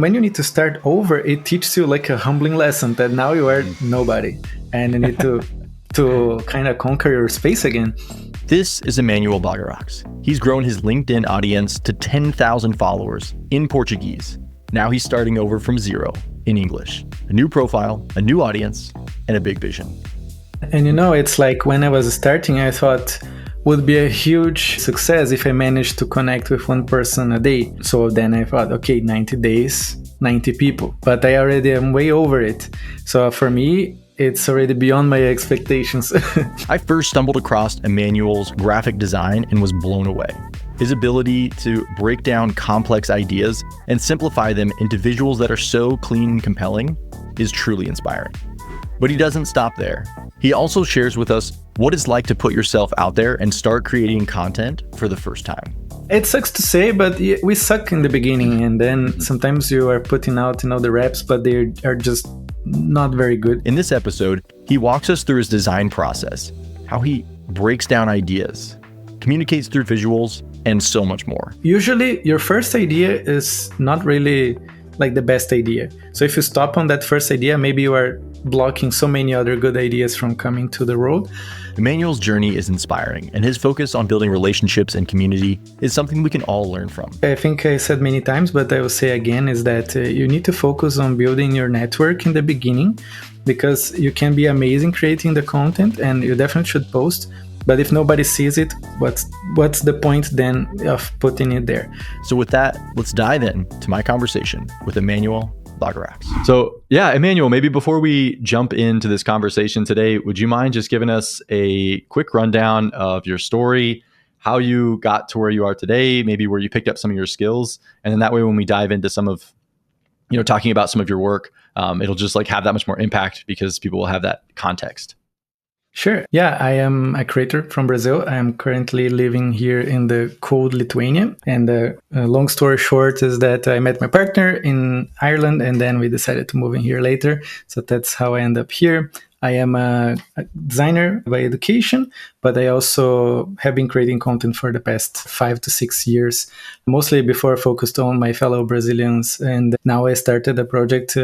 When you need to start over, it teaches you like a humbling lesson that now you are nobody and you need to kind of conquer your space again. This is Emanuel Bagerakis. He's grown his LinkedIn audience to 10,000 followers in Portuguese. Now he's starting over from zero in English. A new profile, a new audience, and a big vision. And it's like when I was starting, I thought would be a huge success if I managed to connect with one person a day. So then I thought, okay, 90 days, 90 people. But I already am way over it. So for me, it's already beyond my expectations. I first stumbled across Emanuel's graphic design and was blown away. His ability to break down complex ideas and simplify them into visuals that are so clean and compelling is truly inspiring. But he doesn't stop there. He also shares with us what it's like to put yourself out there and start creating content for the first time. It sucks to say, but we suck in the beginning, and then sometimes you are putting out, the reps, but they are just not very good. In this episode, he walks us through his design process, how he breaks down ideas, communicates through visuals, and so much more. Usually, your first idea is not really like the best idea. So if you stop on that first idea, maybe you are blocking so many other good ideas from coming to the road. Emanuel's journey is inspiring, and his focus on building relationships and community is something we can all learn from. I think I said many times, but I will say again, is that you need to focus on building your network in the beginning, because you can be amazing creating the content and you definitely should post. But if nobody sees it, what's the point then of putting it there? So with that, let's dive in to my conversation with Emanuel Bagerakis. So yeah, Emanuel, maybe before we jump into this conversation today, would you mind just giving us a quick rundown of your story, how you got to where you are today, maybe where you picked up some of your skills, and then that way when we dive into some of, talking about some of your work, it'll just like have that much more impact because people will have that context. Sure. Yeah, I am a creator from Brazil. I am currently living here in the cold Lithuania. And long story short is that I met my partner in Ireland and then we decided to move in here later. So that's how I end up here. I am a designer by education, but I also have been creating content for the past 5 to 6 years, mostly before focused on my fellow Brazilians. And now I started a project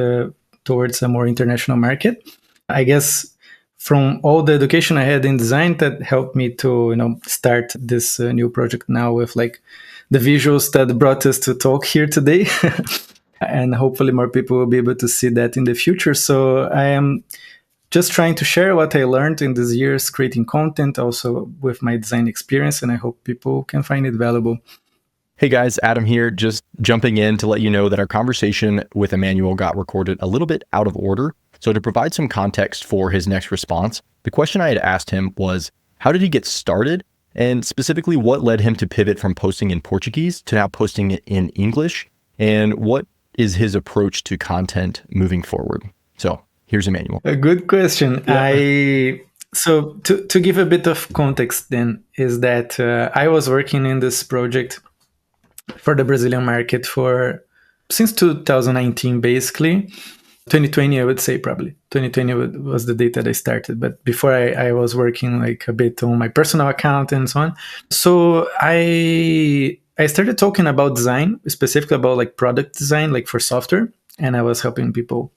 towards a more international market. I guess from all the education I had in design that helped me to, start this new project now with like the visuals that brought us to talk here today. And hopefully more people will be able to see that in the future. So I am just trying to share what I learned in these years creating content, also with my design experience, and I hope people can find it valuable. Hey guys, Adam here, just jumping in to let you know that our conversation with Emanuel got recorded a little bit out of order. So to provide some context for his next response, the question I had asked him was, how did he get started? And specifically, what led him to pivot from posting in Portuguese to now posting it in English? And what is his approach to content moving forward? So here's Emanuel. A good question. Yeah. So to give a bit of context then, is that I was working in this project for the Brazilian market since 2019, basically. 2020, I would say probably. 2020 was the date that I started. But before I was working like a bit on my personal account and so on. So I started talking about design, specifically about like product design, like for software. And I was helping people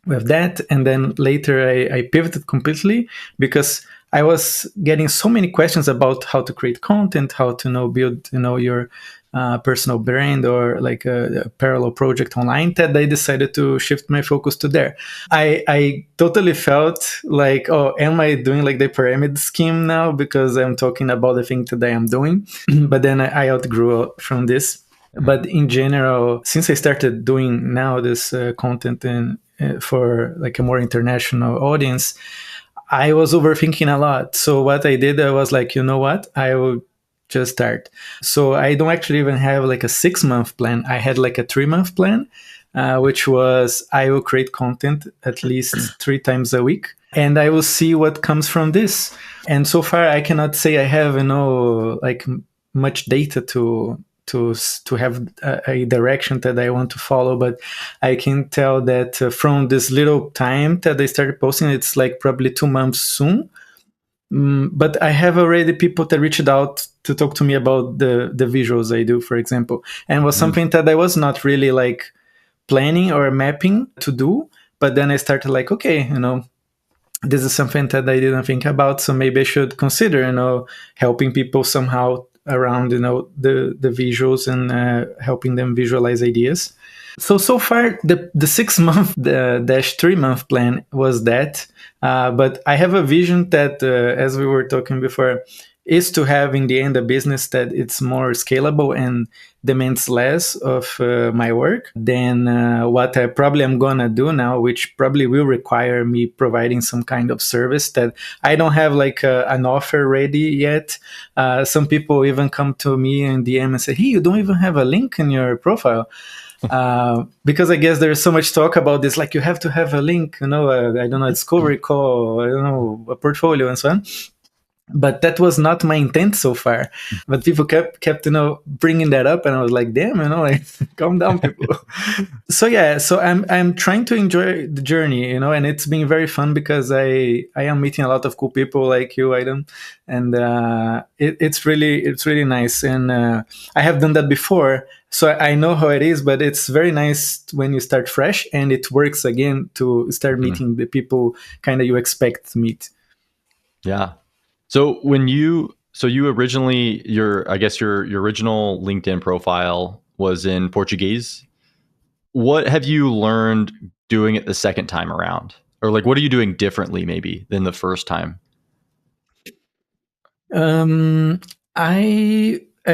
with that. And then later I pivoted completely because I was getting so many questions about how to create content, how to build, your personal brand or like a parallel project online, that I decided to shift my focus to there. I totally felt like, oh, am I doing like the pyramid scheme now because I'm talking about the thing that I am doing? But then I outgrew from this. But in general, since I started doing now this content for like a more international audience, I was overthinking a lot. So what I did, I was like, you know what? I will just start. So I don't actually even have like a 6-month plan. I had like a 3-month plan, which was I will create content at least 3 times a week. And I will see what comes from this. And so far, I cannot say I have, like much data to have a direction that I want to follow, but I can tell that from this little time that I started posting, it's like probably 2 months soon. But I have already people that reached out to talk to me about the visuals I do, for example, and was something that I was not really like planning or mapping to do. But then I started like, okay, this is something that I didn't think about, so maybe I should consider, helping people somehow around, the visuals and helping them visualize ideas. So far, the 6 month dash 3 month plan was that, but I have a vision that, as we were talking before, is to have in the end a business that it's more scalable and demands less of my work than what I probably am gonna do now, which probably will require me providing some kind of service that I don't have like an offer ready yet. Some people even come to me in DM and say, "Hey, you don't even have a link in your profile." Because I guess there's so much talk about this, like you have to have a link, I don't know, a discovery call, I don't know, a portfolio and so on. But that was not my intent so far. But people kept bringing that up, and I was like, damn, like calm down, people. So yeah, so I'm trying to enjoy the journey, and it's been very fun because I am meeting a lot of cool people like you, Aidan, and it's really nice. And I have done that before, so I know how it is. But it's very nice when you start fresh and it works again to start meeting the people kind of you expect to meet. Yeah. So you originally, your original LinkedIn profile was in Portuguese. What have you learned doing it the second time around? Or like, what are you doing differently maybe than the first time? I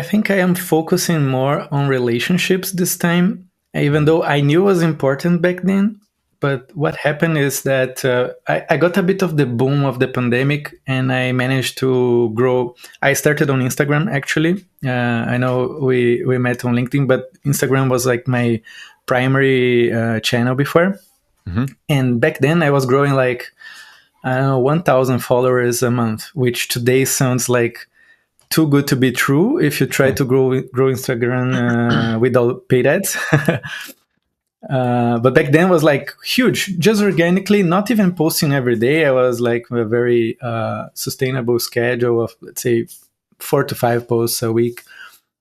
think I am focusing more on relationships this time, even though I knew it was important back then. But what happened is that I got a bit of the boom of the pandemic, and I managed to grow. I started on Instagram actually. I know we met on LinkedIn, but Instagram was like my primary channel before. Mm-hmm. And back then I was growing like, I don't know, 1,000 followers a month, which today sounds like too good to be true if you try to grow Instagram without paid ads. But back then was like huge, just organically, not even posting every day. I was like a very sustainable schedule of, let's say, 4 to 5 posts a week.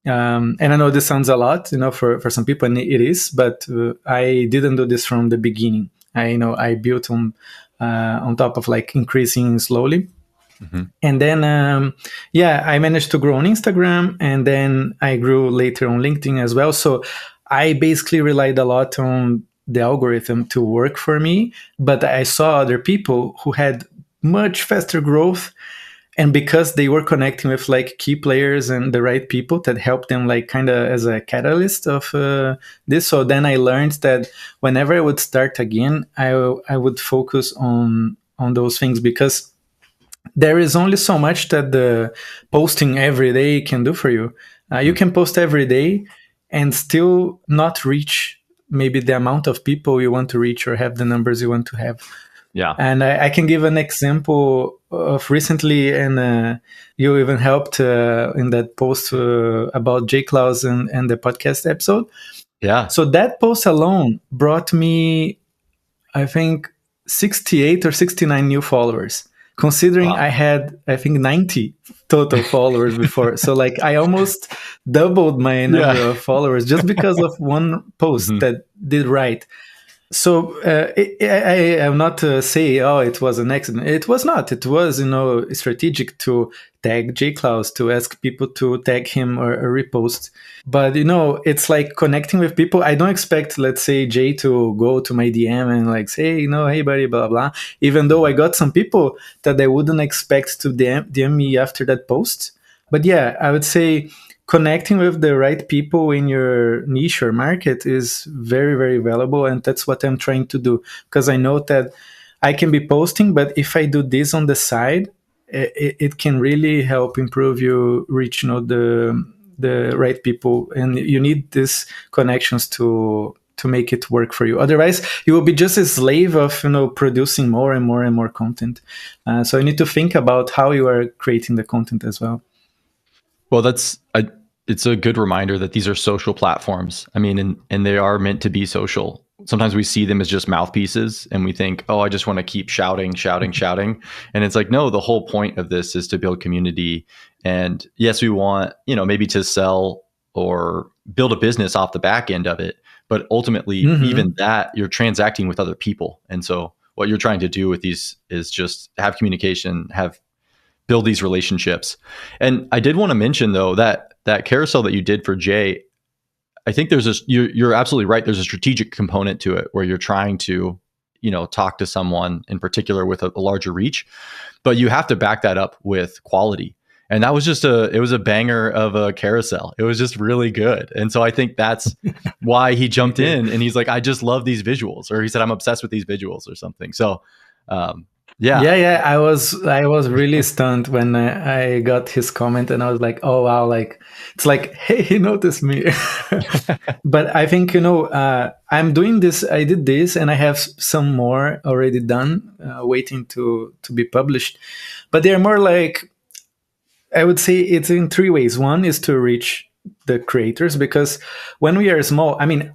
And I know this sounds a lot, for some people, and it is, but I didn't do this from the beginning. I built on top of like increasing slowly. Mm-hmm. And then, I managed to grow on Instagram, and then I grew later on LinkedIn as well. So I basically relied a lot on the algorithm to work for me, but I saw other people who had much faster growth. And because they were connecting with like key players and the right people that helped them like kind of as a catalyst of this. So then I learned that whenever I would start again, I would focus on those things, because there is only so much that the posting every day can do for you. You can post every day and still not reach maybe the amount of people you want to reach or have the numbers you want to have. Yeah. And I can give an example of recently, and you even helped in that post about J. Klaus and the podcast episode. Yeah. So that post alone brought me, I think, 68 or 69 new followers, considering I had, I think, 90 total followers before. So like I almost doubled my number of followers just because of one post that did right. So I am not say, oh, it was an accident. It was not. It was, strategic to tag J. Klaus, to ask people to tag him or repost. But, it's like connecting with people. I don't expect, let's say, Jay to go to my DM and like say, hey, buddy, blah, blah. Even though I got some people that I wouldn't expect to DM me after that post. But yeah, I would say connecting with the right people in your niche or market is very, very valuable. And that's what I'm trying to do, because I know that I can be posting, but if I do this on the side, it can really help improve you reach, the right people. And you need these connections to make it work for you. Otherwise, you will be just a slave of, producing more and more and more content. So you need to think about how you are creating the content as well. Well, it's a good reminder that these are social platforms. I mean, and they are meant to be social. Sometimes we see them as just mouthpieces and we think, oh, I just want to keep shouting. And it's like, no, the whole point of this is to build community. And yes, we want, maybe to sell or build a business off the back end of it. but ultimately, Mm-hmm. even that, you're transacting with other people. And so what you're trying to do with these is just have communication, have build these relationships. And I did want to mention though that that carousel that you did for Jay, I think there's this, you're absolutely right. There's a strategic component to it where you're trying to, talk to someone in particular with a larger reach, but you have to back that up with quality. And that was just it was a banger of a carousel. It was just really good. And so I think that's why he jumped Thank you. in and he's like, I just love these visuals, or he said, I'm obsessed with these visuals or something. So, yeah, Yeah. I was really stunned when I got his comment, and I was like, oh wow, like it's like, hey, he noticed me. But I think I'm doing this. I did this, and I have some more already done, waiting to be published. But they're more like, I would say it's in three ways. One is to reach the creators, because when we are small, I mean,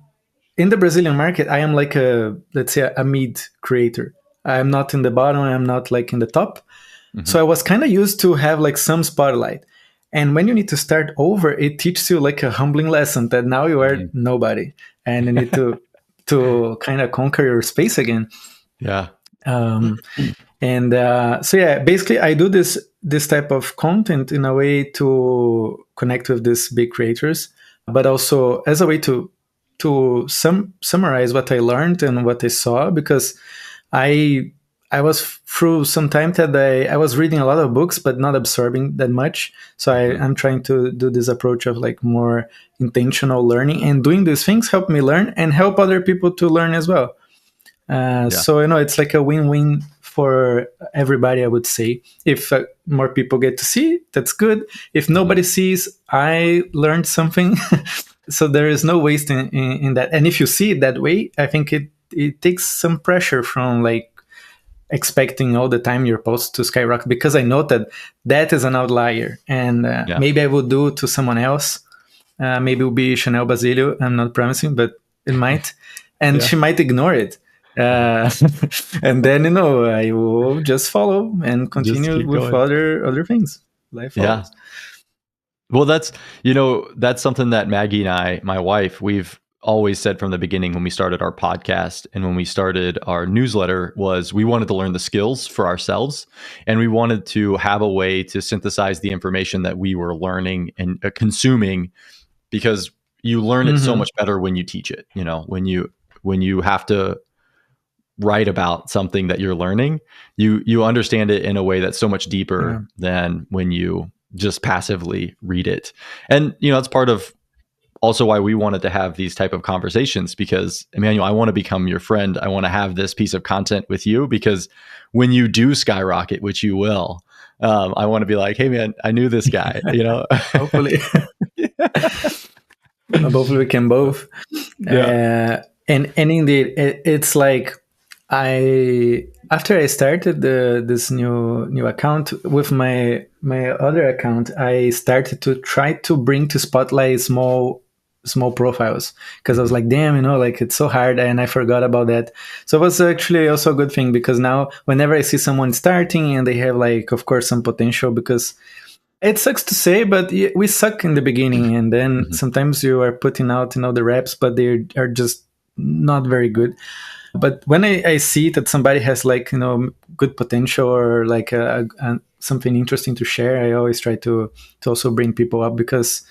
in the Brazilian market, I am like a, let's say, a mid creator. I'm not in the bottom. I'm not like in the top. hmm So I was kind of used to have like some spotlight. And when you need to start over, it teaches you like a humbling lesson that now you are nobody, and you need to kind of conquer your space again. yeah, Um, and so yeah, basically I do this type of content in a way to connect with these big creators, but also as a way to summarize what I learned and what I saw, because I I was through some time that I was reading a lot of books but not absorbing that much. So hmm I'm trying to do this approach of like more intentional learning, and doing these things help me learn and help other people to learn as well. yeah, So it's like a win-win for everybody, I would say. If more people get to see, that's good. If hmm nobody sees, I learned something. So there is no waste in that. And if you see it that way, I think it takes some pressure from like expecting all the time your posts to skyrocket, because I know that that is an outlier, and yeah, maybe I would do it to someone else. Maybe it will be Chanel Basilio. I'm not promising, but it might, and yeah. she might ignore it. Uh, and then I will just follow and Just continue keep with going. other things. Life Yeah. follows. Well, that's something that Maggie and I, my wife, we've always said from the beginning when we started our podcast and when we started our newsletter was we wanted to learn the skills for ourselves, and we wanted to have a way to synthesize the information that we were learning and consuming, because you learn it so Mm-hmm. much better when you teach it, when you have to write about something that you're learning, you understand it in a way that's so much Yeah. deeper than when you just passively read it. And that's part of also why we wanted to have these type of conversations, because Emmanuel, I want to become your friend. I want to have this piece of content with you, because when you do skyrocket, which you will, I want to be like, hey man, I knew this guy, Hopefully, hopefully we can both. Yeah. And indeed, it's like I after I started this new account with my other account, I started to try to bring to spotlight small profiles, because I was Mhm. like, damn, like it's so hard, and I forgot about that. So it was actually also a good thing, because now whenever I see someone starting and they have like, of course, some potential, because it sucks to say, but we suck in the beginning, and then Mhm. sometimes you are putting out the reps, but they are just not very good. But when I see that somebody has like good potential, or like something interesting to share, I always try to also bring people up, because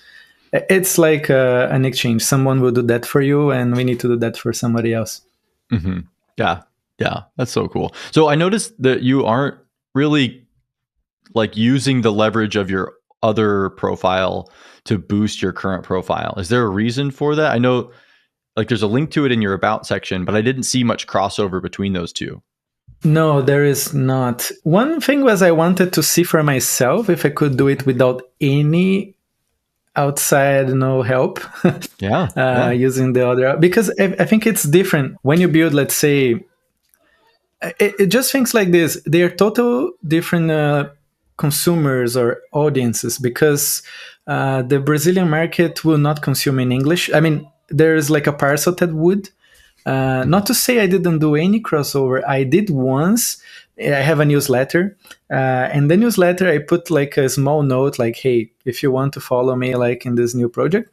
it's like an exchange. Someone will do that for you, and we need to do that for somebody else. Mhm. Yeah. Yeah. That's so cool. So I noticed that you aren't really like using the leverage of your other profile to boost your current profile. Is there a reason for that? I know like there's a link to it in your about section, but I didn't see much crossover between those two. No, there is not. One thing was, I wanted to see for myself if I could do it without any outside help, Yeah. Yeah. using the other, because I think it's different when you build, let's say, it just things like this. They are total different consumers or audiences, because the Brazilian market will not consume in English. I mean, there's like a parcel that would. Mhm. Not to say I didn't do any crossover. I did once. I have a newsletter, and the newsletter I put like a small note, like, "Hey, if you want to follow me, like in this new project."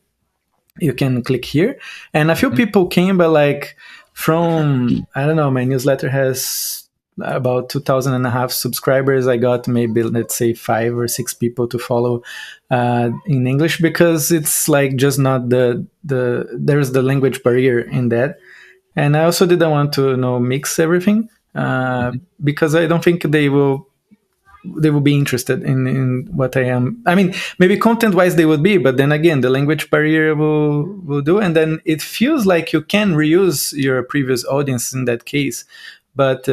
you can click here. And a few Mhm. people came, but like from, I don't know, my newsletter has about 2,000 and a half subscribers. I got maybe, let's say, 5 or 6 people to follow in English, because it's like just not there's the language barrier in that. And I also didn't want to, mix everything, Mhm. because I don't think they will be interested in what I am. I mean, maybe content wise they would be, but then again, the language barrier will do, and then it feels like you can reuse your previous audience in that case, but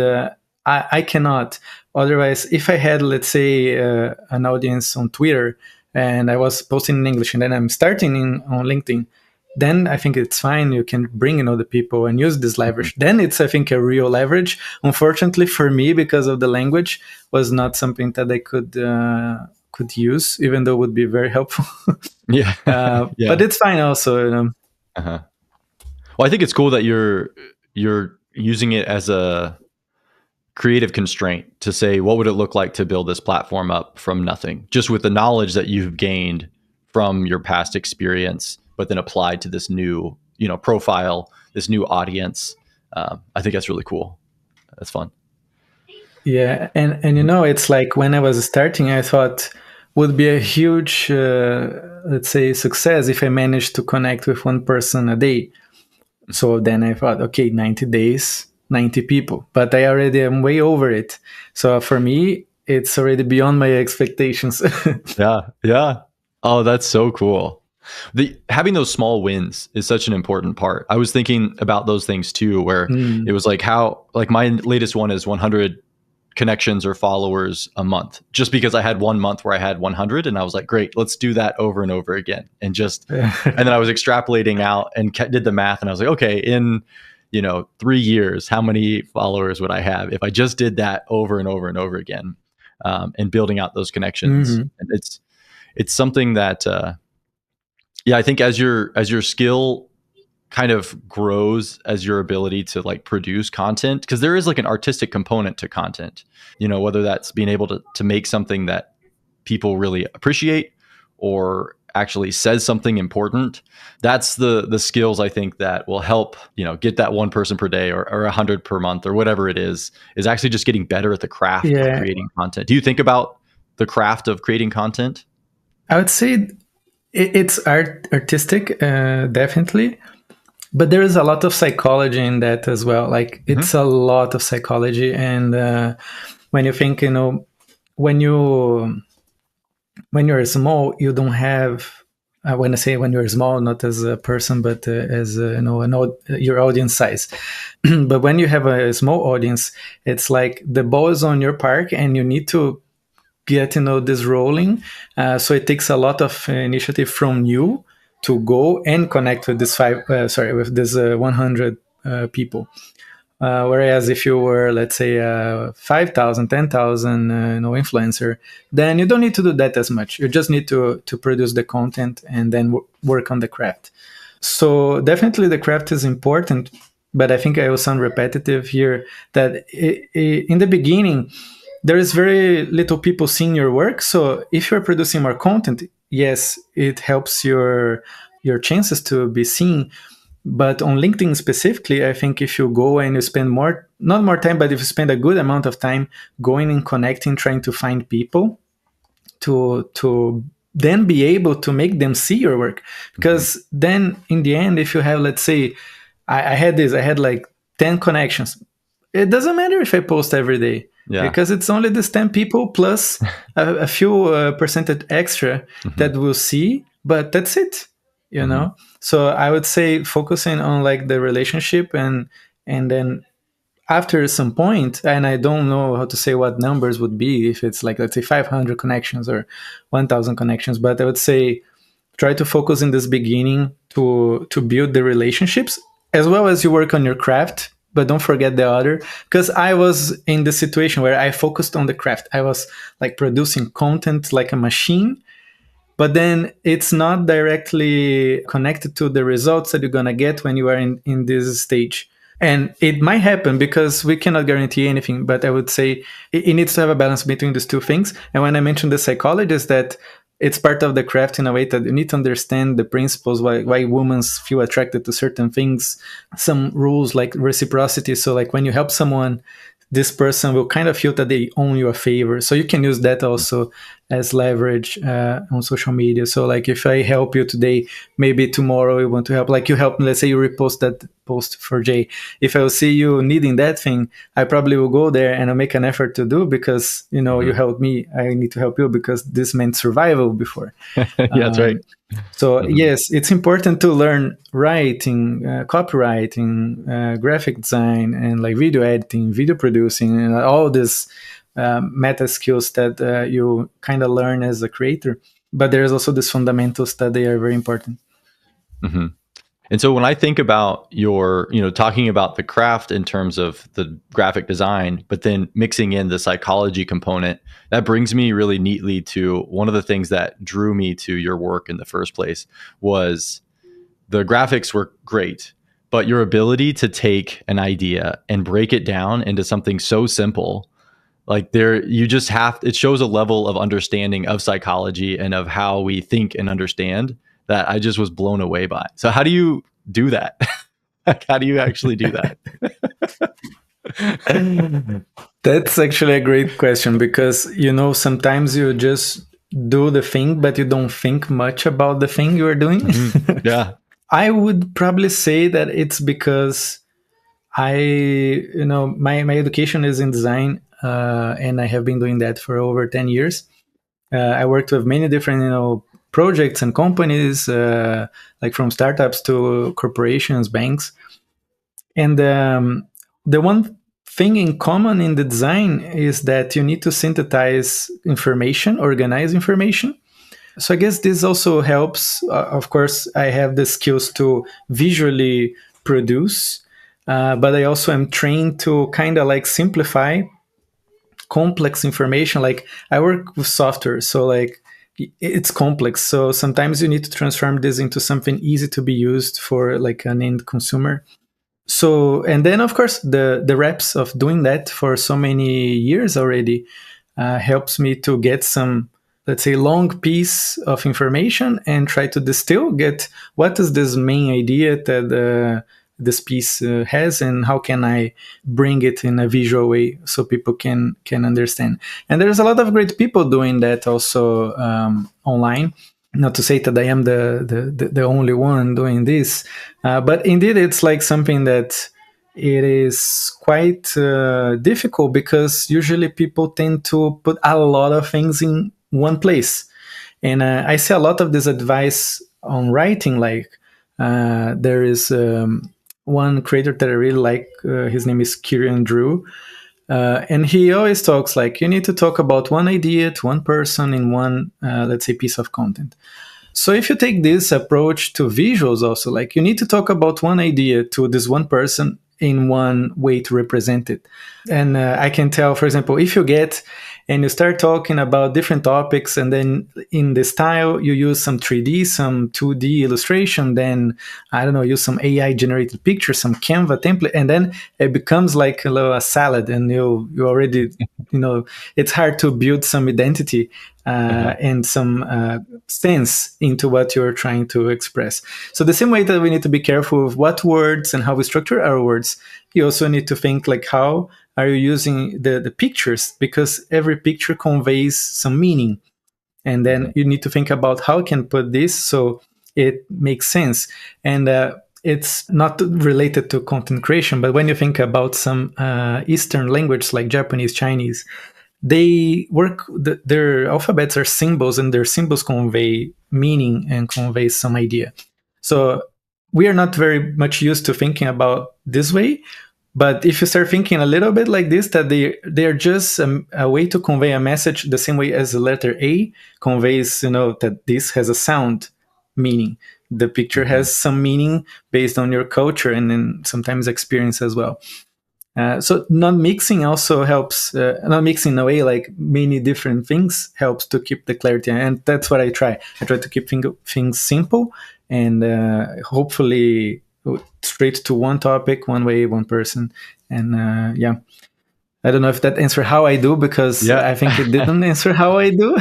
I cannot. Otherwise, if I had, let's say, an audience on Twitter and I was posting in English, and then I'm starting on LinkedIn, then I think it's fine. You can bring in other people and use this Mhm. leverage. Then it's, I think, a real leverage. Unfortunately for me, because of the language, was not something that I could use, even though it would be very helpful. Yeah. But Yeah. it's fine also. Uh-huh. Well, I think it's cool that you're using it as a creative constraint to say, what would it look like to build this platform up from nothing, just with the knowledge that you've gained from your past experience, but then applied to this new, profile, this new audience. I think that's really cool. That's fun. Yeah, and Mhm. it's like when I was starting, I thought would be a huge, let's say, success if I managed to connect with one person a day. So then I thought, okay, 90 days, 90 people, but I already am way over it. So for me, it's already beyond my expectations. Yeah, yeah. Oh, that's so cool. The having those small wins is such an important part. I was thinking about those things too, where it Mm. was like how, like my latest one is 100 connections or followers a month, just because I had one month where I had 100, and I was like, great, let's do that over and over again, and then I was extrapolating out and did the math, and I was like, okay, in 3 years, how many followers would I have if I just did that over and over and over again, and building out those connections. Hmm. And it's something that yeah, I think as your skill kind of grows, as your ability to like produce content, because there is like an artistic component to content, whether that's being able to make something that people really appreciate or actually says something important. That's the skills I think that will help get that one person per day, or 100 per month, or whatever it is actually just getting better at the craft of Yeah, creating content. Do you think about the craft of creating content? I would say it's artistic, definitely, but there is a lot of psychology in that as well. Like Hmm. it's a lot of psychology, and when you think, when you when you're small, you don't have. When I say when you're small, not as a person, but as your audience size. But when you have a small audience, it's like the ball is on your park, and you need to get this rolling. So it takes a lot of initiative from you to go and connect with with this 100 people. Whereas if you were, let's say, 5,000, 10,000, influencer, then you don't need to do that as much. You just need to produce the content and then work on the craft. So definitely the craft is important, but I think I will sound repetitive here. That in the beginning, there is very little people seeing your work. So if you're producing more content, yes, it helps your chances to be seen. But on LinkedIn specifically, I think if you go and you spend more, not more time, but if you spend a good amount of time going and connecting, trying to find people to then be able to make them see your work. Hmm. Because then in the end, if you have, let's say, I had like 10 connections. It doesn't matter if I post every day, Yeah. because it's only this 10 people plus a few percentage extra Hmm. that will see, but that's it, you Hmm. know? So I would say focusing on like the relationship, and then after some point, and I don't know how to say what numbers would be, if it's like, let's say, 500 connections or 1,000 connections, but I would say try to focus in this beginning to build the relationships, as well as you work on your craft, but don't forget the other. Because I was in the situation where I focused on the craft. I was like producing content like a machine, but then it's not directly connected to the results that you're going to get when you are in this stage. And it might happen, because we cannot guarantee anything, but I would say it needs to have a balance between these two things. And when I mentioned the psychologist, that it's part of the craft in a way that you need to understand the principles, why women feel attracted to certain things, some rules like reciprocity. So like when you help someone, this person will kind of feel that they owe you a favor. So you can use that also as leverage on social media. So like if I help you today, maybe tomorrow you want to help. Like you help me, let's say you repost that post for Jay. If I will see you needing that thing, I probably will go there and I'll make an effort to do, because you helped me. I need to help you because this meant survival before. Yeah, that's right. So yes, it's important to learn writing, copywriting, graphic design, and like video editing, video producing, and all these meta skills that you kind of learn as a creator. But there's also these fundamentals that they are very important. Mm-hmm. And so when I think about your, talking about the craft in terms of the graphic design, but then mixing in the psychology component, that brings me really neatly to one of the things that drew me to your work in the first place. Was the graphics were great, but your ability to take an idea and break it down into something so simple, like it shows a level of understanding of psychology and of how we think and understand that I just was blown away by. So how do you do that? Like, how do you actually do that? That's actually a great question, because sometimes you just do the thing, but you don't think much about the thing you are doing. Yeah. I would probably say that it's because my education is in design, and I have been doing that for over 10 years. I worked with many different, projects and companies, like from startups to corporations, banks. And the one thing in common in the design is that you need to synthesize information, organize information. So I guess this also helps. Of course, I have the skills to visually produce, but I also am trained to kind of like simplify complex information. Like I work with software, so like it's complex. So sometimes you need to transform this into something easy to be used for like an end consumer. So, and then of course the reps of doing that for so many years already helps me to get some, let's say, long piece of information and try to distill, get what is this main idea that this piece has, and how can I bring it in a visual way so people can understand. And there's a lot of great people doing that also online. Not to say that I am the only one doing this, but indeed it's like something that it is quite difficult, because usually people tend to put a lot of things in one place. And I see a lot of this advice on writing. Like there is one creator that I really like. His name is Kieran Drew. And he always talks like you need to talk about one idea to one person in one, let's say, piece of content. So if you take this approach to visuals also, like you need to talk about one idea to this one person in one way to represent it. And I can tell, for example, if you get and you start talking about different topics, and then in the style you use some 3D, some 2D illustration, then I don't know, use some AI generated picture, some Canva template, and then it becomes like a salad, and you already, it's hard to build some identity and some sense into what you're trying to express. So the same way that we need to be careful with what words and how we structure our words, you also need to think like, how are you using the pictures? Because every picture conveys some meaning. And then you need to think about how I can put this so it makes sense. And it's not related to content creation, but when you think about some Eastern languages like Japanese, Chinese, they work, their alphabets are symbols, and their symbols convey meaning and convey some idea. So we are not very much used to thinking about this way. But if you start thinking a little bit like this, that they are just a way to convey a message, the same way as the letter A conveys, that this has a sound meaning. The picture has some meaning based on your culture and then sometimes experience as well. So not mixing also helps. Not mixing in a way, like many different things, helps to keep the clarity, and that's what I try. I try to keep things simple and hopefully straight to one topic, one way, one person, and yeah. I don't know if that answered how I do, because Yeah. I think it didn't answer how I do.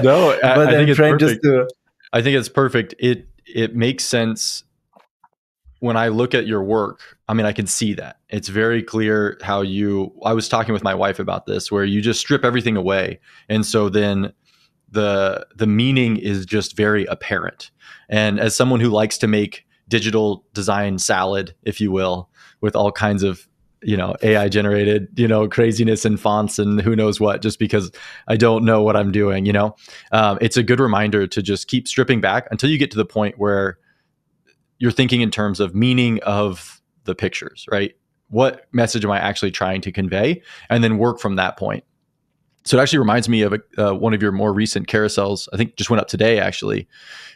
No, But I think I'm it's trying just perfect. to. I think it's perfect. It makes sense when I look at your work. I mean, I can see that. It's very clear how I was talking with my wife about this, where you just strip everything away. And so then the meaning is just very apparent. And as someone who likes to make digital design salad, if you will, with all kinds of AI generated craziness and fonts and who knows what, just because I don't know what I'm doing, it's a good reminder to just keep stripping back until you get to the point where you're thinking in terms of meaning of the pictures, right? What message am I actually trying to convey, and then work from that point. So it actually reminds me of one of your more recent carousels. I think just went up today. Actually,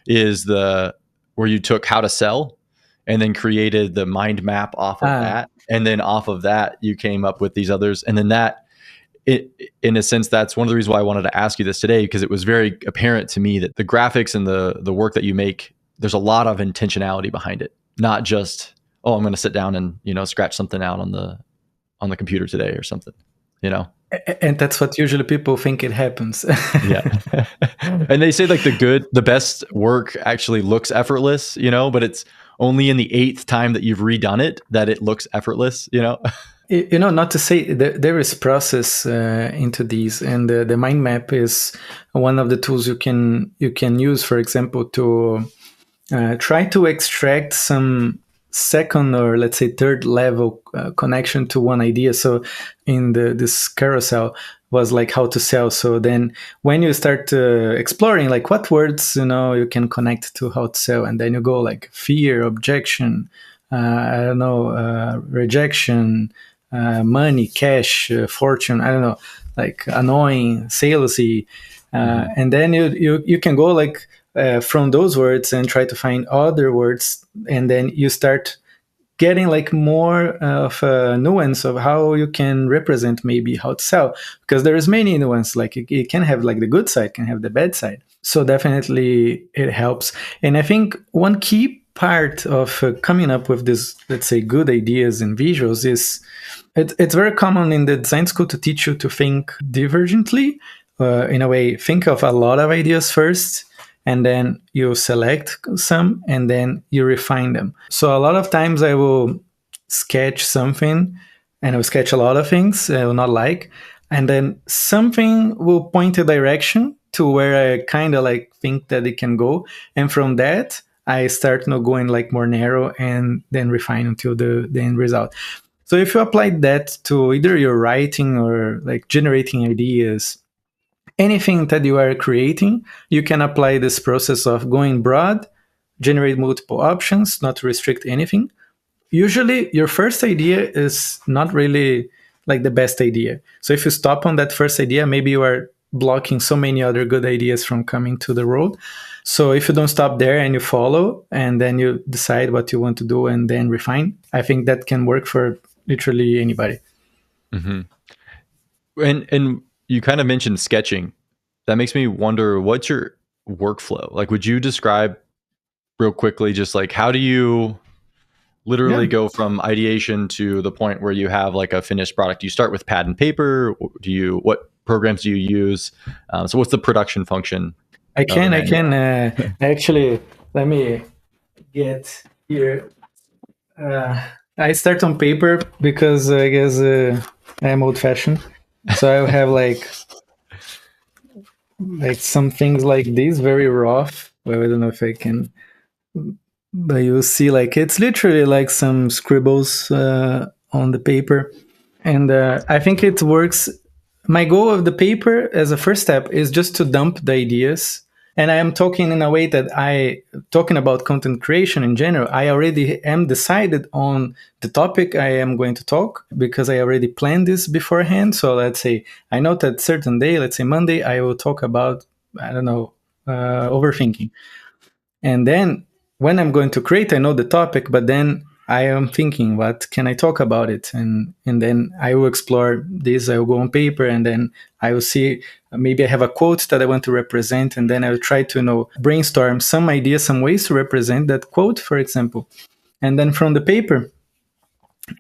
is the where you took how to sell, and then created the mind map off of Ah, that, and then off of that you came up with these others, and then that. In a sense, that's one of the reasons why I wanted to ask you this today, because it was very apparent to me that the graphics and the work that you make, there's a lot of intentionality behind it, not just, oh, I'm going to sit down and scratch something out on the computer today or something, you know. and that's what usually people think it happens. Yeah. And they say like the best work actually looks effortless, but it's only in the eighth time that you've redone it that it looks effortless. Not to say there is process into these, and the mind map is one of the tools you can use, for example, to try to extract some second or let's say third level connection to one idea. So in this carousel was like how to sell. So then when you start exploring like what words you can connect to how to sell, and then you go like fear, objection, I don't know, rejection, money, cash, fortune, I don't know, like annoying, salesy, and then you can go like from those words and try to find other words, and then you start getting like more of a nuance of how you can represent maybe how to sell, because there is many nuance, like it can have like the good side, can have the bad side. So definitely it helps. And I think one key part of coming up with this, let's say, good ideas and visuals is it's very common in the design school to teach you to think divergently, in a way, think of a lot of ideas first, and then you select some, and then you refine them. So a lot of times I will sketch something, and I will sketch a lot of things I will not like, and then something will point a direction to where I kind of like think that it can go, and from that I start going like more narrow, and then refine until the end result. So if you apply that to either your writing or like generating ideas, anything that you are creating, you can apply this process of going broad, generate multiple options, not restrict anything. Usually, your first idea is not really like the best idea. So if you stop on that first idea, maybe you are blocking so many other good ideas from coming to the road. So if you don't stop there and you follow, and then you decide what you want to do and then refine, I think that can work for literally anybody. Mm-hmm. And you kind of mentioned sketching. That makes me wonder, what's your workflow? Like, would you describe real quickly, just like how do you Yeah. literally go from ideation to the point where you have like a finished product? Do you start with pad and paper? What programs do you use? So what's the production function I of can, I Emanuel? can actually, let me get here. I start on paper because I guess I am old fashioned. So I have like some things like this, very rough. Well, I don't know if I can, but you see, like it's literally like some scribbles on the paper, and I think it works. My goal of the paper as a first step is just to dump the ideas, and I am talking in a way that I talking about content creation in general. I already am decided on the topic I am going to talk, because I already planned this beforehand. So let's say I know that certain day, let's say Monday, I will talk about, I don't know, overthinking, and then when I'm going to create, I know the topic, but then I am thinking, what can I talk about it? And then I will explore this. I will go on paper, and then I will see, maybe I have a quote that I want to represent, and then I will try to brainstorm some ideas, some ways to represent that quote, for example. And then from the paper,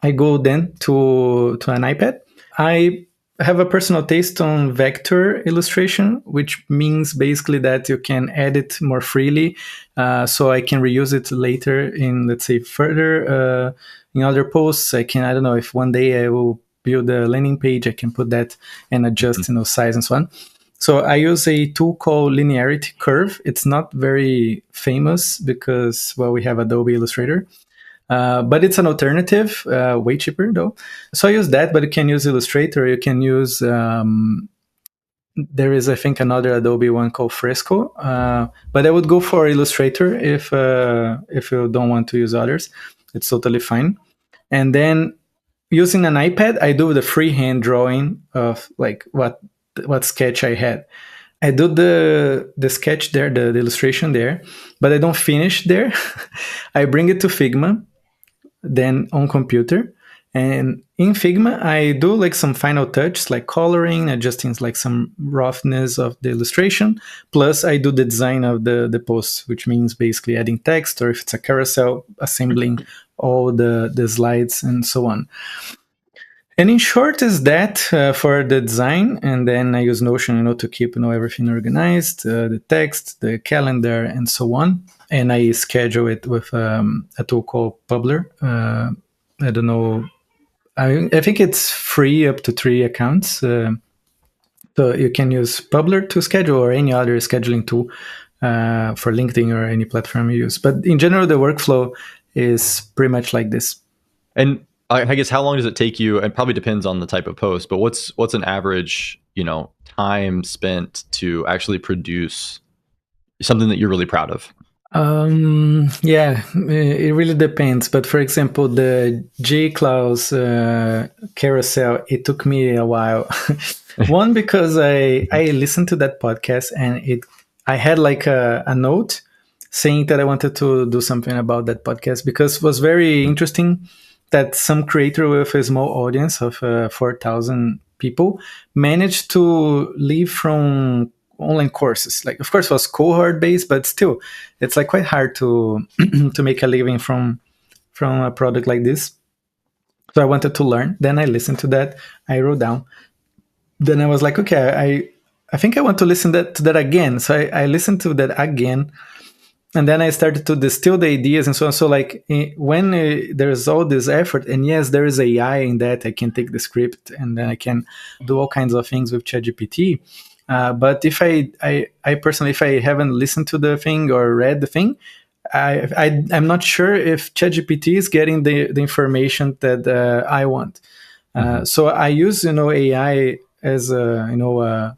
I go then to an iPad. I have a personal taste on vector illustration, which means basically that you can edit more freely. So I can reuse it later in, let's say, further in other posts. I don't know, if one day I will build a landing page, I can put that and adjust, size and so on. So I use a tool called Linearity Curve. It's not very famous because, well, we have Adobe Illustrator. But it's an alternative, way cheaper though. So I use that, but you can use Illustrator. You can use, there is, I think, another Adobe one called Fresco. But I would go for Illustrator if you don't want to use others. It's totally fine. And then using an iPad, I do the freehand drawing of like what sketch I had. I do the sketch there, the illustration there, but I don't finish there. I bring it to Figma, then on computer, and in Figma I do like some final touches like coloring, adjusting like some roughness of the illustration, plus I do the design of the post, which means basically adding text, or if it's a carousel, assembling all the slides and so on. And in short is that for the design, and then I use Notion, to keep everything organized, the text, the calendar, and so on. And I schedule it with a tool called Publer. I don't know. I think it's free up to 3 accounts. So you can use Publer to schedule, or any other scheduling tool for LinkedIn or any platform you use. But in general, the workflow is pretty much like this. And I guess how long does it take you? It probably depends on the type of post, but what's an average, time spent to actually produce something that you're really proud of? Yeah, it really depends. But for example, the J Klaus carousel, it took me a while. One, because I listened to that podcast, and I had like a note saying that I wanted to do something about that podcast, because it was very interesting that some creator with a small audience of 4,000 people managed to live from online courses. Like, of course, it was cohort based, but still, it's like quite hard to to make a living from a product like this. So I wanted to learn. Then I listened to that. I wrote down. Then I was like, okay, I think I want to listen to that again. So I listened to that again. And then I started to distill the ideas and so on. So like when there's all this effort, and yes, there is AI in that, I can take the script and then I can do all kinds of things with ChatGPT. But if I personally, if I haven't listened to the thing or read the thing, I'm not sure if ChatGPT is getting the information that I want. So I use AI as a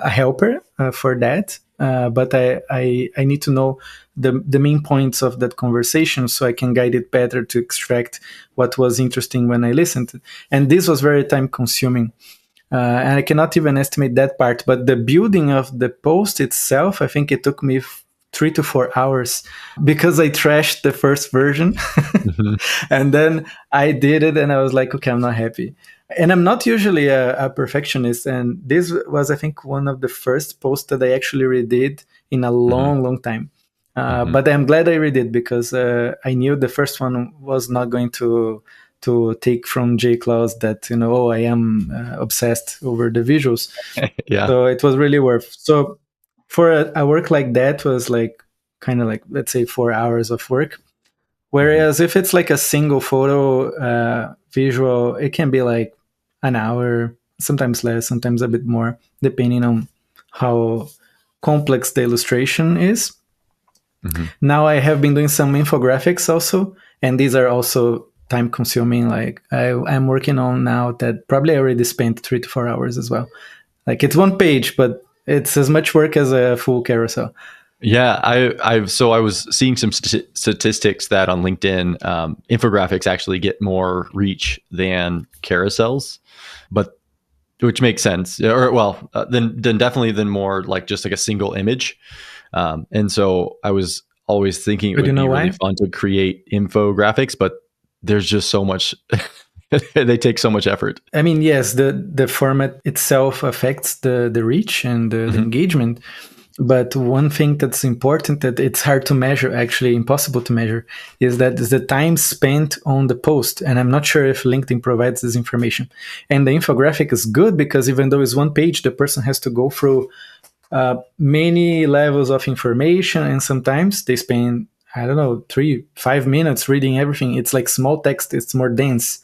helper for that. But I need to know the main points of that conversation so I can guide it better to extract what was interesting when I listened. And this was very time consuming. And I cannot even estimate that part. But the building of the post itself, I think it took me 3 to 4 hours, because I trashed the first version. And then I did it and I was like, okay, I'm not happy. And I'm not usually a perfectionist. And this was, I think, one of the first posts that I actually redid in a long time. But I'm glad I redid, because I knew the first one was not going to take from J Klaus that, I am obsessed over the visuals. Yeah. So it was really worth. So for a work like that was like kind of like, let's say, 4 hours of work. Whereas if it's like a single photo visual, it can be like an hour, sometimes less, sometimes a bit more, depending on how complex the illustration is. Now I have been doing some infographics also, and these are also time consuming. Like I'm working on now that probably I already spent 3 to 4 hours as well. Like it's one page, but it's as much work as a full carousel. Yeah, I was seeing some statistics that on LinkedIn, infographics actually get more reach than carousels, but which makes sense. Or well, then definitely than more like just like a single image. And so I was always thinking it would be really fun to create infographics, but there's just so much. They take so much effort. I mean, yes, the format itself affects the reach and the engagement. But one thing that's important, that it's hard to measure, actually impossible to measure, is that is the time spent on the post. And I'm not sure if LinkedIn provides this information. And the infographic is good because even though it's one page, the person has to go through many levels of information, and sometimes they spend, I don't know, 3-5 minutes reading everything. It's like small text, it's more dense.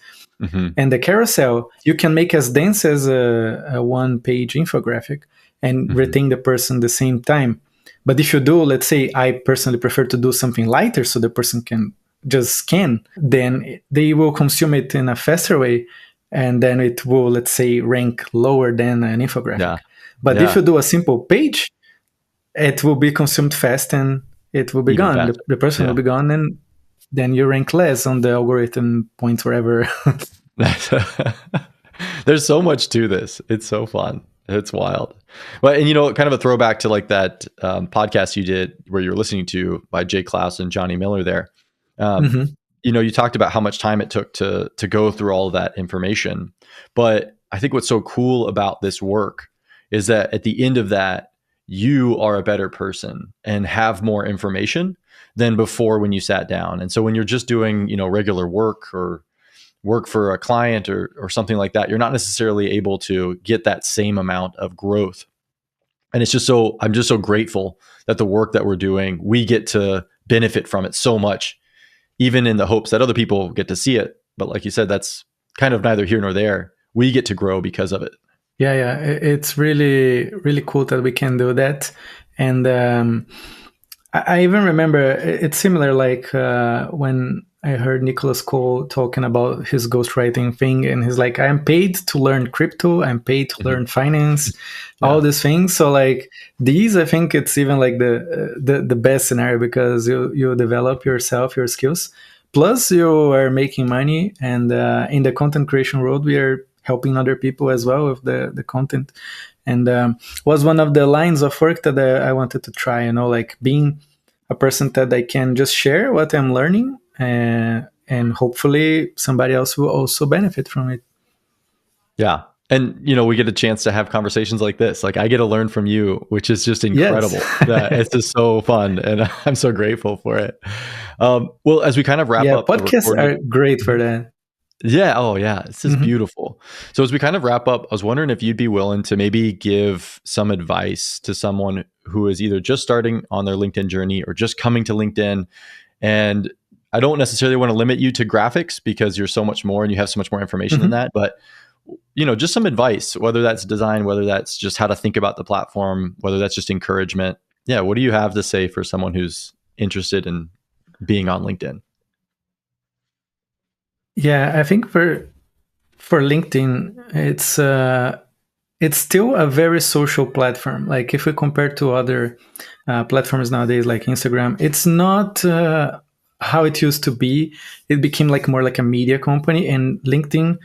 And the carousel, you can make as dense as a one-page infographic and retain the person the same time. But if you do, let's say, I personally prefer to do something lighter so the person can just scan, then they will consume it in a faster way, and then it will, let's say, rank lower than an infographic. Yeah. But Yeah. if you do a simple page, it will be consumed fast and it will be Even gone. faster. The person will be gone, and then you rank less on the algorithm points wherever. There's so much to this. It's so fun. It's wild. But, and kind of a throwback to like that podcast you did where you were listening to by Jay Klaus and Johnny Miller there. You talked about how much time it took to go through all of that information. But I think what's so cool about this work is that at the end of that, you are a better person and have more information than before when you sat down. And so when you're just doing, regular work or work for a client or something like that, you're not necessarily able to get that same amount of growth. And I'm just so grateful that the work that we're doing, we get to benefit from it so much, even in the hopes that other people get to see it. But like you said, that's kind of neither here nor there. We get to grow because of it. Yeah. It's really, really cool that we can do that. And I even remember it's similar, like when I heard Nicholas Cole talking about his ghostwriting thing, and he's like, I'm paid to learn crypto, I'm paid to learn finance, all these things. So like these, I think it's even like the best scenario, because you develop yourself, your skills, plus you are making money. And in the content creation world, we are helping other people as well with the content. And was one of the lines of work that I wanted to try, like being a person that I can just share what I'm learning, and hopefully somebody else will also benefit from it. Yeah. And, we get a chance to have conversations like this. Like I get to learn from you, which is just incredible. Yes. It's just so fun. And I'm so grateful for it. Well, as we kind of wrap up. Podcasts are great for that. Yeah. Oh, yeah. It's just beautiful. So as we kind of wrap up, I was wondering if you'd be willing to maybe give some advice to someone who is either just starting on their LinkedIn journey or just coming to LinkedIn. And I don't necessarily want to limit you to graphics because you're so much more and you have so much more information than that. But, just some advice, whether that's design, whether that's just how to think about the platform, whether that's just encouragement. Yeah. What do you have to say for someone who's interested in being on LinkedIn? Yeah, I think for LinkedIn, it's still a very social platform. Like if we compare to other platforms nowadays, like Instagram, it's not how it used to be. It became like more like a media company, and LinkedIn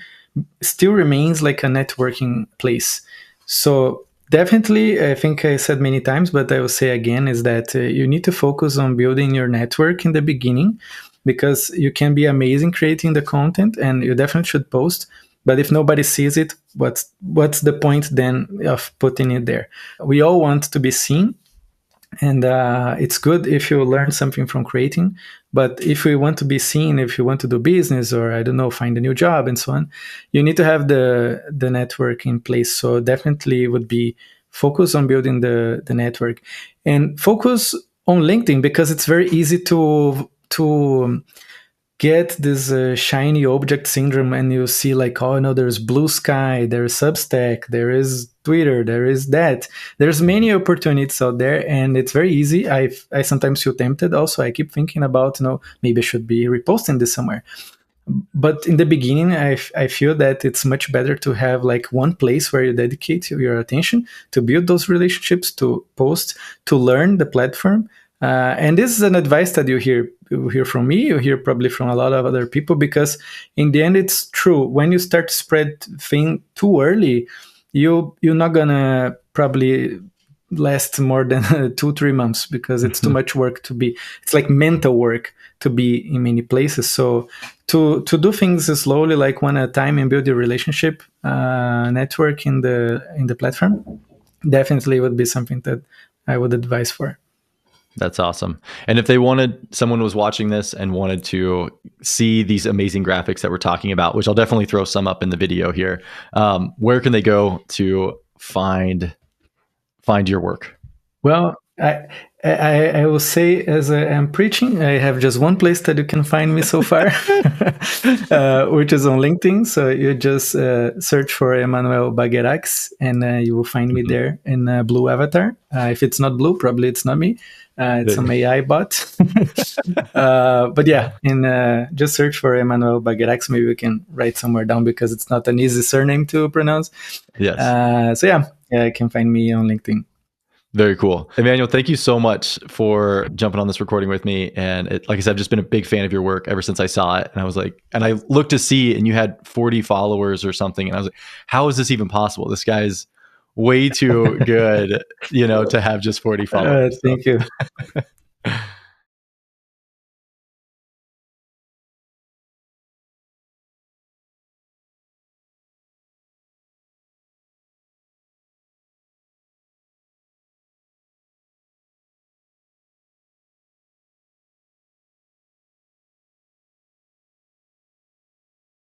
still remains like a networking place. So definitely, I think I said many times, but I will say again, is that you need to focus on building your network in the beginning, because you can be amazing creating the content and you definitely should post. But if nobody sees it, what's the point then of putting it there? We all want to be seen, and it's good if you learn something from creating. But if we want to be seen, if you want to do business, or I don't know, find a new job and so on, you need to have the network in place. So definitely would be focus on building the network, and focus on LinkedIn, because it's very easy to get this shiny object syndrome, and you see like, oh no, there's Blue Sky, there's Substack, there is Twitter, there is that, there's many opportunities out there, and it's very easy. I sometimes feel tempted also. I keep thinking about, maybe I should be reposting this somewhere. But in the beginning, I feel that it's much better to have like one place where you dedicate your attention to build those relationships, to post, to learn the platform. And this is an advice that you hear from me, you hear probably from a lot of other people, because in the end, it's true. When you start to spread thing too early, you're not gonna probably last more than 2-3 months, because it's too much work to be. It's like mental work to be in many places. So to do things slowly, like one at a time, and build your relationship network in the platform, definitely would be something that I would advise for. That's awesome. And if someone was watching this and wanted to see these amazing graphics that we're talking about, which I'll definitely throw some up in the video here, where can they go to find your work? Well, I will say, as I'm preaching, I have just one place that you can find me so far, which is on LinkedIn. So you just search for Emanuel Bagerakis, and you will find me there in blue avatar. If it's not blue, probably it's not me. It's some AI bot. But yeah, just search for Emanuel Bagerakis. Maybe we can write somewhere down because it's not an easy surname to pronounce. Yes. So yeah, you can find me on LinkedIn. Very cool. Emanuel, thank you so much for jumping on this recording with me. And like I said, I've just been a big fan of your work ever since I saw it. And I was like, and I looked to see, and you had 40 followers or something. And I was like, how is this even possible? This guy's way too good, to have just 40 followers. Thank you.